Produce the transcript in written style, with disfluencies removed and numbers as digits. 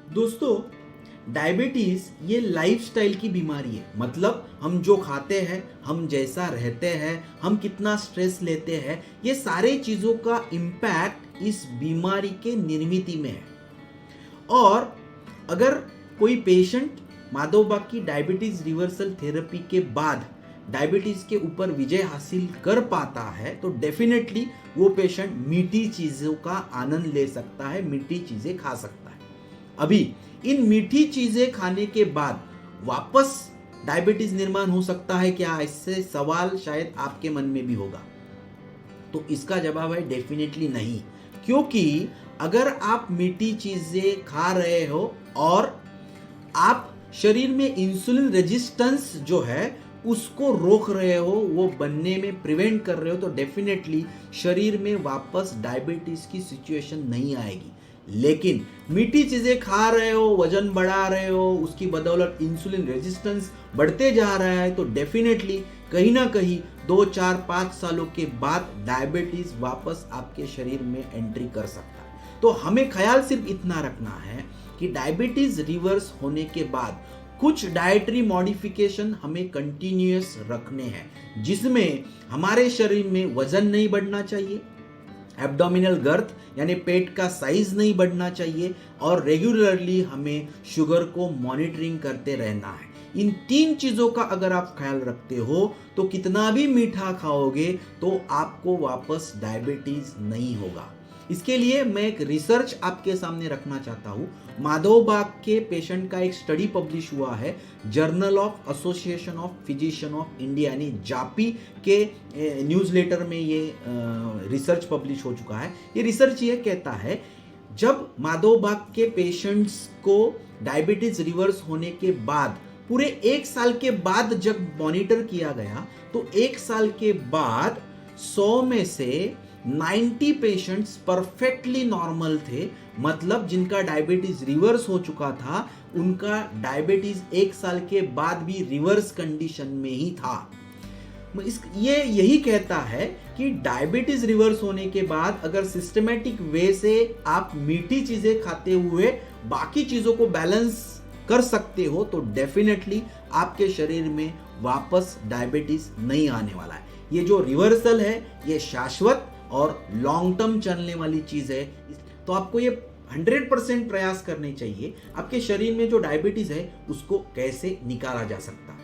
दोस्तों, डायबिटीज ये लाइफस्टाइल की बीमारी है। मतलब हम जो खाते हैं, हम जैसा रहते हैं, हम कितना स्ट्रेस लेते हैं, ये सारे चीजों का इम्पैक्ट इस बीमारी के निर्मित में है। और अगर कोई पेशेंट माधवबाग की डायबिटीज रिवर्सल थेरेपी के बाद डायबिटीज के ऊपर विजय हासिल कर पाता है तो डेफिनेटली वो पेशेंट मीठी चीजों का आनंद ले सकता है, मीठी चीजें खा सकता है। अभी इन मीठी चीजें खाने के बाद वापस डायबिटीज निर्माण हो सकता है क्या, इससे सवाल शायद आपके मन में भी होगा। तो इसका जवाब है डेफिनेटली नहीं। क्योंकि अगर आप मीठी चीजें खा रहे हो और आप शरीर में इंसुलिन रेजिस्टेंस जो है उसको रोक रहे हो, वो बनने में प्रिवेंट कर रहे हो, तो डेफिनेटली शरीर में वापस डायबिटीज की सिचुएशन नहीं आएगी। लेकिन मीठी चीजें खा रहे हो, वजन बढ़ा रहे हो, उसकी बदौलत इंसुलिन रेजिस्टेंस बढ़ते जा रहा है, तो डेफिनेटली कहीं ना कहीं 2, 4, 5 सालों के बाद डायबिटीज वापस आपके शरीर में एंट्री कर सकता है। तो हमें ख्याल सिर्फ इतना रखना है कि डायबिटीज रिवर्स होने के बाद कुछ डाइटरी मॉडिफिकेशन हमें कंटिन्यूअस रखने हैं, जिसमें हमारे शरीर में वजन नहीं बढ़ना चाहिए, एब्डोमिनल गर्थ यानी पेट का साइज नहीं बढ़ना चाहिए, और रेगुलरली हमें शुगर को मॉनिटरिंग करते रहना है। इन 3 चीजों का अगर आप ख्याल रखते हो तो कितना भी मीठा खाओगे तो आपको वापस डायबिटीज नहीं होगा। इसके लिए मैं एक रिसर्च आपके सामने रखना चाहता हूं। माधवबाग के पेशेंट का एक स्टडी पब्लिश हुआ है journal of association of physician of India यानी जापी के न्यूज़लेटर में ये रिसर्च पब्लिश हो चुका है। ये रिसर्च ये कहता है, जब माधवबाग के पेशेंट्स को डायबिटीज रिवर्स होने के बाद पूरे 1 साल के बाद जब मॉनिटर किया गया तो 1 साल के बाद 100 में से 90 पेशेंट्स परफेक्टली नॉर्मल थे। मतलब जिनका डायबिटीज रिवर्स हो चुका था उनका डायबिटीज 1 साल के बाद भी रिवर्स कंडीशन में ही था। ये यही कहता है कि डायबिटीज रिवर्स होने के बाद अगर सिस्टमेटिक वे से आप मीठी चीजें खाते हुए बाकी चीजों को बैलेंस कर सकते हो तो डेफिनेटली आपके शरीर में वापस डायबिटीज नहीं आने वाला है। ये जो रिवर्सल है ये शाश्वत और लॉन्ग टर्म चलने वाली चीज है। तो आपको ये 100% प्रयास करने चाहिए आपके शरीर में जो डायबिटीज है उसको कैसे निकाला जा सकता है।